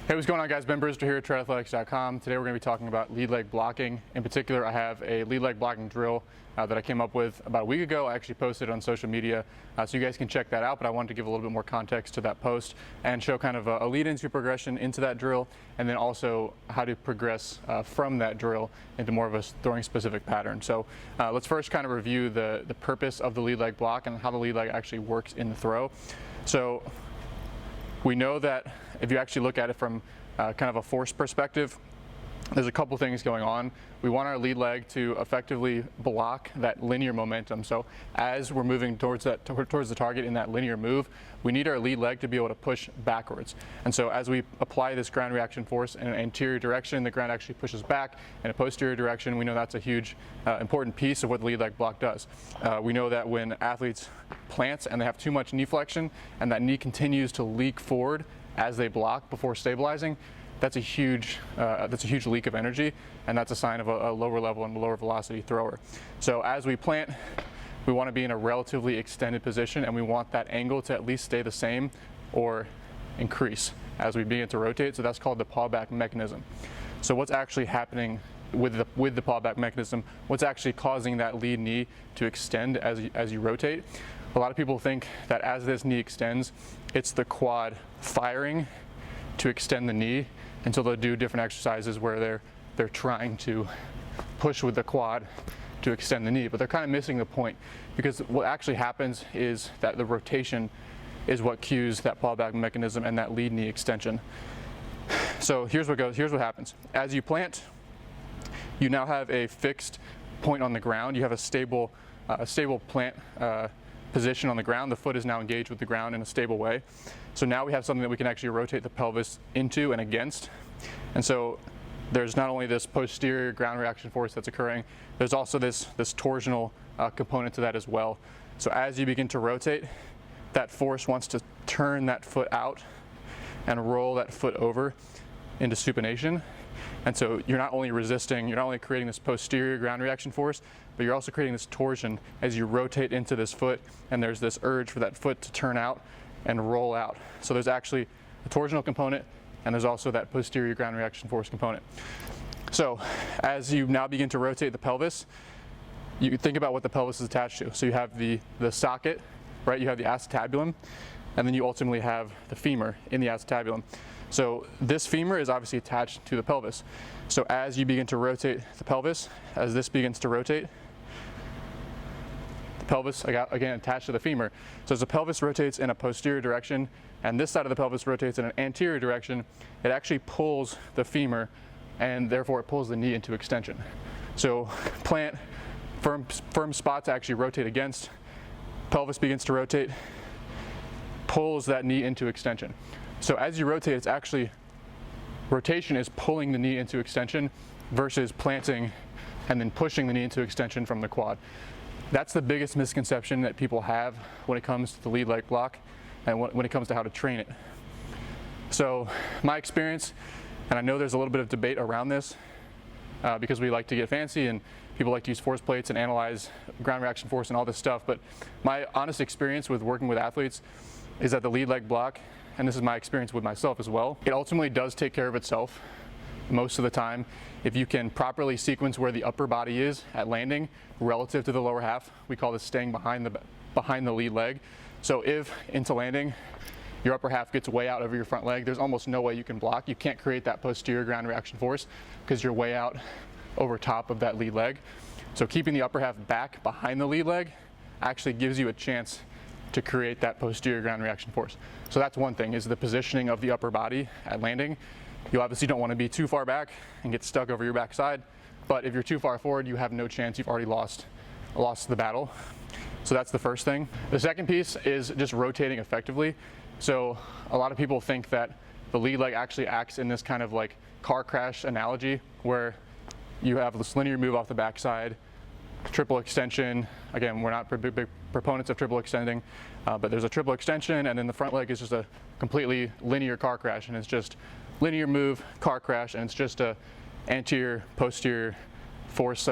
Hey, what's going on, guys? Ben Brewster here at triathletics.com. Today we're going to be talking about lead leg blocking. In particular, I have a lead leg blocking drill that I came up with about a week ago. I actually posted it on social media, so you guys can check that out, but I wanted to give a little bit more context to that post and show kind of a lead into progression into that drill, and then also how to progress from that drill into more of a throwing specific pattern. So let's first kind of review the purpose of the lead leg block and how the lead leg actually works in the throw. So we know that if you actually look at it from kind of a force perspective, there's a couple things going on. We want our lead leg to effectively block that linear momentum. So as we're moving towards the target in that linear move, we need our lead leg to be able to push backwards. And so as we apply this ground reaction force in an anterior direction, the ground actually pushes back. In a posterior direction, we know that's a huge important piece of what the lead leg block does. We know that when athletes plant and they have too much knee flexion and that knee continues to leak forward as they block before stabilizing, that's a huge leak of energy, and that's a sign of a lower level and lower velocity thrower. So as we plant, we want to be in a relatively extended position, and we want that angle to at least stay the same or increase as we begin to rotate. So that's called the pawback mechanism. So what's actually happening with the pawback mechanism? What's actually causing that lead knee to extend as you rotate? A lot of people think that as this knee extends, it's the quad firing to extend the knee, until they'll do different exercises where they're trying to push with the quad to extend the knee, but they're kind of missing the point, because what actually happens is that the rotation is what cues that pawback mechanism and that lead knee extension. So here's what happens. As you plant, you now have a fixed point on the ground. You have a stable plant position on the ground. The foot is now engaged with the ground in a stable way. So now we have something that we can actually rotate the pelvis into and against. And so there's not only this posterior ground reaction force that's occurring, there's also this torsional component to that as well. So as you begin to rotate, that force wants to turn that foot out and roll that foot over into supination. And so you're not only creating this posterior ground reaction force, but you're also creating this torsion as you rotate into this foot, and there's this urge for that foot to turn out and roll out. So there's actually a torsional component, and there's also that posterior ground reaction force component. So as you now begin to rotate the pelvis, you think about what the pelvis is attached to. So you have the socket, right? You have the acetabulum, and then you ultimately have the femur in the acetabulum. So this femur is obviously attached to the pelvis. So as you begin to rotate the pelvis, as this begins to rotate, the pelvis, again, attached to the femur. So as the pelvis rotates in a posterior direction, and this side of the pelvis rotates in an anterior direction, it actually pulls the femur, and therefore it pulls the knee into extension. So plant, firm spot to actually rotate against, pelvis begins to rotate, pulls that knee into extension. So as you rotate, it's actually, rotation is pulling the knee into extension versus planting and then pushing the knee into extension from the quad. That's the biggest misconception that people have when it comes to the lead leg block and when it comes to how to train it. So my experience, and I know there's a little bit of debate around this because we like to get fancy and people like to use force plates and analyze ground reaction force and all this stuff, but my honest experience with working with athletes is that the lead leg block, and this is my experience with myself as well, it ultimately does take care of itself most of the time. If you can properly sequence where the upper body is at landing relative to the lower half, we call this staying behind the lead leg. So if into landing, your upper half gets way out over your front leg, there's almost no way you can block. You can't create that posterior ground reaction force because you're way out over top of that lead leg. So keeping the upper half back behind the lead leg actually gives you a chance to create that posterior ground reaction force. So that's one thing, is the positioning of the upper body at landing. You obviously don't want to be too far back and get stuck over your backside, but if you're too far forward, you have no chance. You've already lost the battle. So that's the first thing. The second piece is just rotating effectively. So a lot of people think that the lead leg actually acts in this kind of like car crash analogy where you have this linear move off the backside, triple extension. Again, we're not big proponents of triple extending, but there's a triple extension, and then the front leg is just a completely linear car crash, and it's just linear move, car crash, and it's just a anterior, posterior force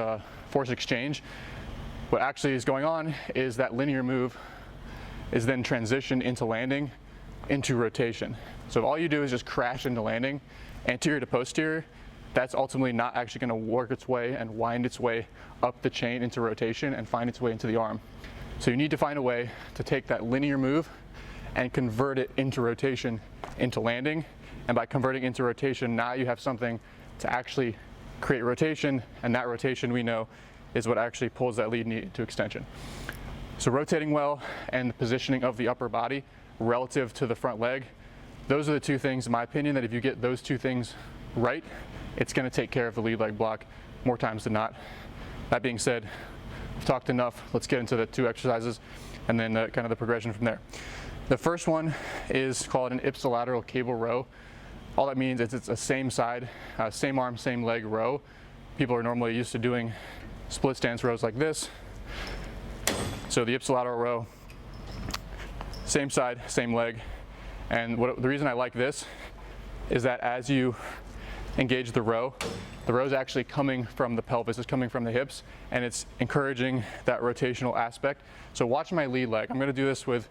exchange. What actually is going on is that linear move is then transitioned into landing into rotation. So if all you do is just crash into landing, anterior to posterior, that's ultimately not actually going to work its way and wind its way up the chain into rotation and find its way into the arm. So you need to find a way to take that linear move and convert it into rotation, into landing. And by converting into rotation, now you have something to actually create rotation, and that rotation we know is what actually pulls that lead knee to extension. So rotating well and the positioning of the upper body relative to the front leg, those are the two things, in my opinion, that if you get those two things right, it's going to take care of the lead leg block more times than not. That being said, I've talked enough. Let's get into the two exercises and then kind of the progression from there. The first one is called an ipsilateral cable row. All that means is it's a same side, same arm, same leg row. People are normally used to doing split stance rows like this. So the ipsilateral row, same side, same leg. And the reason I like this is that as you engage the row is actually coming from the pelvis, it's coming from the hips, and it's encouraging that rotational aspect. So watch my lead leg. I'm going to do this with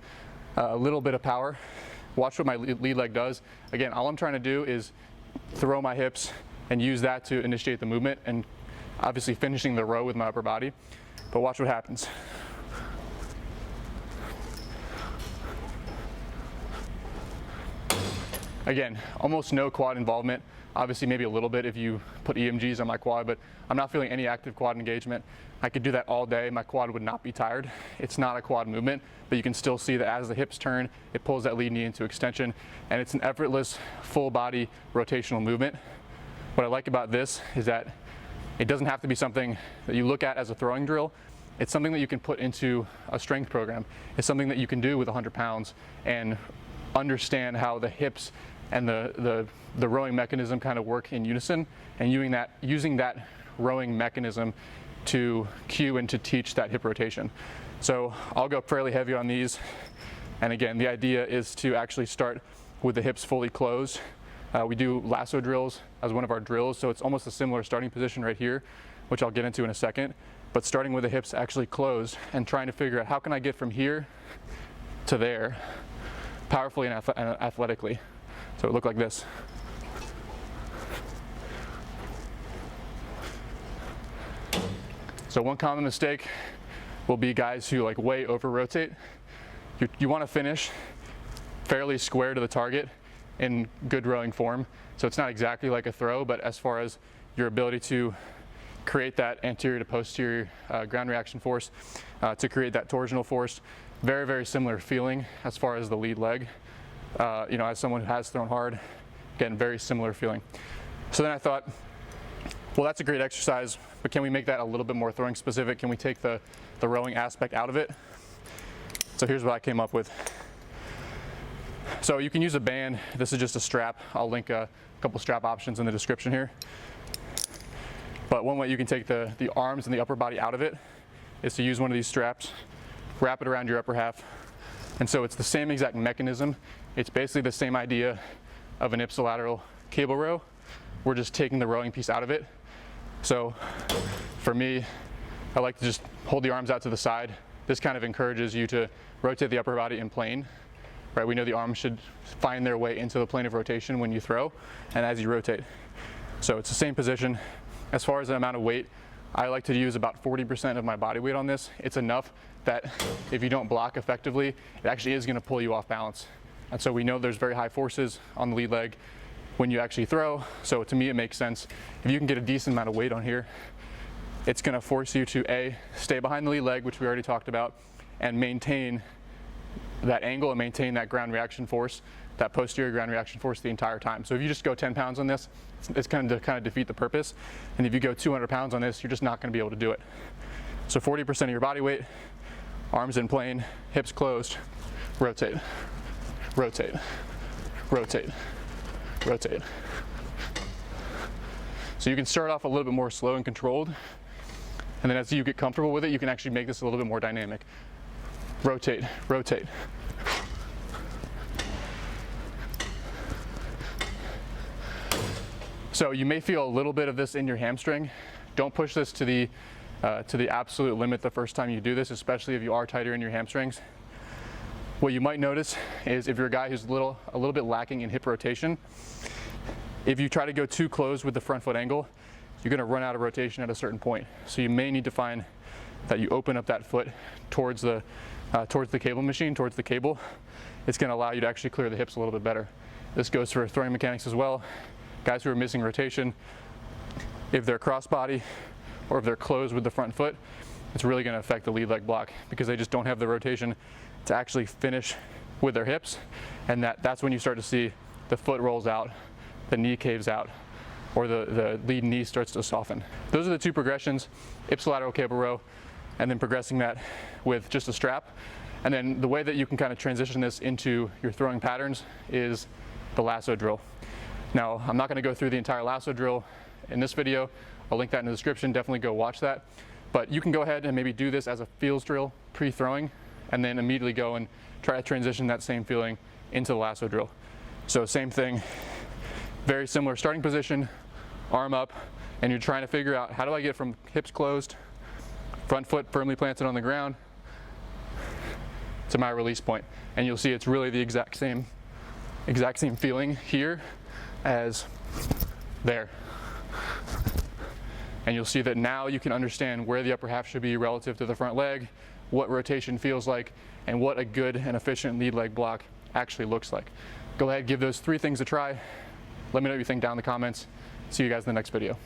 a little bit of power. Watch what my lead leg does. Again, all I'm trying to do is throw my hips and use that to initiate the movement, and obviously finishing the row with my upper body. But watch what happens. Again, almost no quad involvement. Obviously maybe a little bit if you put EMGs on my quad, but I'm not feeling any active quad engagement. I could do that all day. My quad would not be tired. It's not a quad movement, but you can still see that as the hips turn, it pulls that lead knee into extension, and it's an effortless full body rotational movement. What I like about this is that it doesn't have to be something that you look at as a throwing drill. It's something that you can put into a strength program. It's something that you can do with 100 pounds and understand how the hips and the rowing mechanism kind of work in unison, and using that rowing mechanism to cue and to teach that hip rotation. So I'll go fairly heavy on these, and again, the idea is to actually start with the hips fully closed. We do lasso drills as one of our drills, so it's almost a similar starting position right here, which I'll get into in a second, but starting with the hips actually closed and trying to figure out how can I get from here to there powerfully and athletically. So it looked like this. So one common mistake will be guys who like way over rotate. You want to finish fairly square to the target in good rowing form. So it's not exactly like a throw, but as far as your ability to create that anterior to posterior ground reaction force, to create that torsional force, very, very similar feeling as far as the lead leg. As someone who has thrown hard, again, very similar feeling. So then I thought, well, that's a great exercise, but can we make that a little bit more throwing specific? Can we take the rowing aspect out of it? So here's what I came up with. So you can use a band. This is just a strap. I'll link a couple strap options in the description here. But one way you can take the arms and the upper body out of it is to use one of these straps, wrap it around your upper half. And so it's the same exact mechanism. It's basically the same idea of an ipsilateral cable row. We're just taking the rowing piece out of it. So for me, I like to just hold the arms out to the side. This kind of encourages you to rotate the upper body in plane, right? We know the arms should find their way into the plane of rotation when you throw and as you rotate. So it's the same position. As far as the amount of weight, I like to use about 40% of my body weight on this. It's enough that if you don't block effectively, it actually is going to pull you off balance. And so we know there's very high forces on the lead leg when you actually throw. So to me, it makes sense. If you can get a decent amount of weight on here, it's going to force you to A, stay behind the lead leg, which we already talked about, and maintain that angle and maintain that ground reaction force, that posterior ground reaction force the entire time. So if you just go 10 pounds on this, it's going to kind of defeat the purpose. And if you go 200 pounds on this, you're just not going to be able to do it. So 40% of your body weight, arms in plane, hips closed, rotate, rotate, rotate, rotate. So you can start off a little bit more slow and controlled, and then as you get comfortable with it, you can actually make this a little bit more dynamic. Rotate, rotate. So you may feel a little bit of this in your hamstring. Don't push this to the absolute limit the first time you do this, especially if you are tighter in your hamstrings. What you might notice is if you're a guy who's a little bit lacking in hip rotation, if you try to go too close with the front foot angle, you're going to run out of rotation at a certain point. So you may need to find that you open up that foot towards the cable machine, towards the cable. It's going to allow you to actually clear the hips a little bit better. This goes for throwing mechanics as well. Guys who are missing rotation, if they're crossbody or if they're closed with the front foot, it's really going to affect the lead leg block because they just don't have the rotation to actually finish with their hips, and that's when you start to see the foot rolls out, the knee caves out, or the lead knee starts to soften. Those are the two progressions: ipsilateral cable row, and then progressing that with just a strap. And then the way that you can kind of transition this into your throwing patterns is the lasso drill. Now, I'm not going to go through the entire lasso drill in this video. I'll link that in the description. Definitely go watch that. But you can go ahead and maybe do this as a feels drill pre-throwing, and then immediately go and try to transition that same feeling into the lasso drill. So same thing, very similar starting position, arm up, and you're trying to figure out, how do I get from hips closed, front foot firmly planted on the ground, to my release point. And you'll see it's really the exact same feeling here as there. And you'll see that now you can understand where the upper half should be relative to the front leg, what rotation feels like, and what a good and efficient lead leg block actually looks like. Go ahead, give those 3 things a try. Let me know what you think down in the comments. See you guys in the next video.